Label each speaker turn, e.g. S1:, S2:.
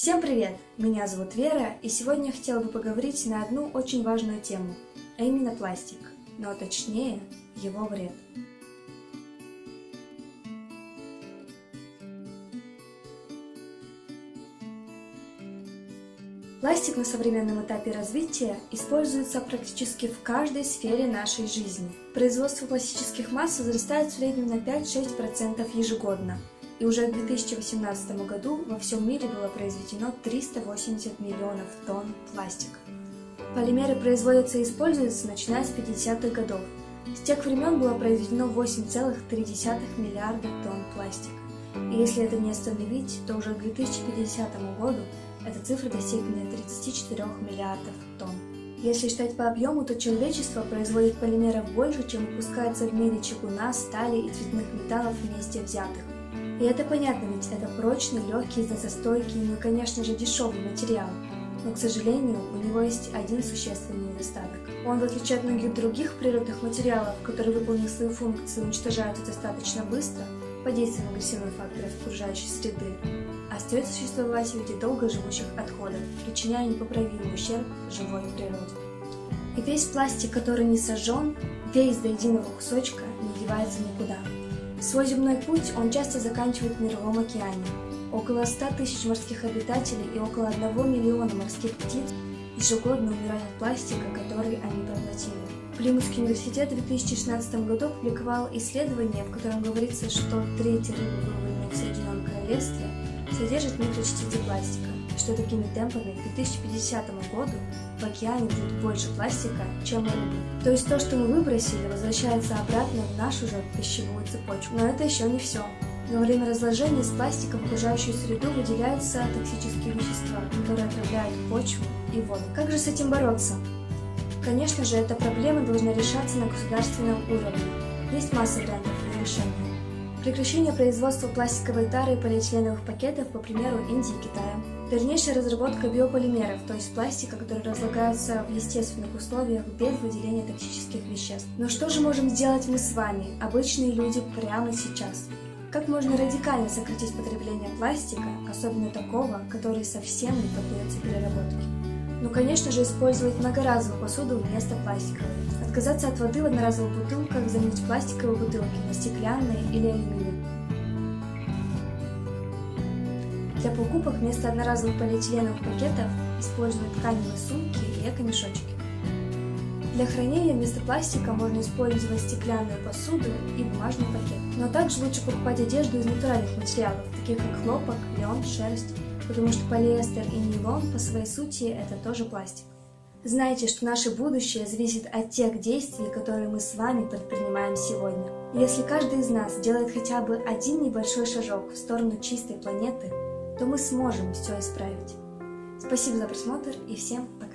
S1: Всем привет! Меня зовут Вера, и сегодня я хотела бы поговорить на одну очень важную тему, а именно пластик, но точнее его вред. Пластик на современном этапе развития используется практически в каждой сфере нашей жизни. Производство пластических масс возрастает в среднем на 5-6% ежегодно, и уже в 2018 году во всем мире было произведено 380 миллионов тонн пластика. Полимеры производятся и используются начиная с 50-х годов. С тех времен было произведено 8,3 миллиарда тонн пластика. И если это не остановить, то уже к 2050 году эта цифра достигнет 34 миллиардов тонн. Если считать по объему, то человечество производит полимеров больше, чем выпускается в мире чугуна, стали и цветных металлов вместе взятых. И это понятно, ведь это прочный, легкий, износостойкий, ну и, конечно же, дешевый материал. Но, к сожалению, у него есть один существенный недостаток. Он, в отличие от многих других природных материалов, которые, выполнив свою функцию, уничтожаются достаточно быстро, под действием агрессивных факторов окружающей среды, остается существовать в виде долгоживущих отходов, причиняя непоправимый ущерб живой природе. И весь пластик, который не сожжен, весь до единого кусочка, не девается никуда. Свой земной путь он часто заканчивает в Мировом океане. Около 100 тысяч морских обитателей и около 1 миллиона морских птиц ежегодно умирают от пластика, который они проглотили. Плимутский университет в 2016 году опубликовал исследование, в котором говорится, что треть рыбы, выловленных в Соединенном Королевстве, содержит микрочастицы пластика, и что такими темпами к 2050 году в океане будет больше пластика, чем рыбы. То есть то, что мы выбросили, возвращается обратно в нашу же пищевую цепочку. Но это еще не все. Во время разложения из пластика в окружающую среду выделяются токсические вещества, которые отравляют почву и воду. Как же с этим бороться? Конечно же, эта проблема должна решаться на государственном уровне. Есть масса вариантов ее решения. Прекращение производства пластиковой тары и полиэтиленовых пакетов, по примеру Индии и Китая. Дальнейшая разработка биополимеров, то есть пластика, который разлагается в естественных условиях без выделения токсических веществ. Но что же можем сделать мы с вами, обычные люди, прямо сейчас? Как можно радикально сократить потребление пластика, особенно такого, который совсем не поддается переработке? Ну, конечно же, использовать многоразовую посуду вместо пластиковой. Отказаться от воды в одноразовых бутылках, заменить пластиковые бутылки на стеклянные или алюминиевые. Для покупок вместо одноразовых полиэтиленовых пакетов использовать тканевые сумки и эко-мешочки. Для хранения вместо пластика можно использовать стеклянную посуду и бумажный пакет. Но также лучше покупать одежду из натуральных материалов, таких как хлопок, лен, шерсть, потому что полиэстер и нейлон по своей сути это тоже пластик. Знайте, что наше будущее зависит от тех действий, которые мы с вами предпринимаем сегодня. И если каждый из нас делает хотя бы один небольшой шажок в сторону чистой планеты, то мы сможем все исправить. Спасибо за просмотр и всем пока!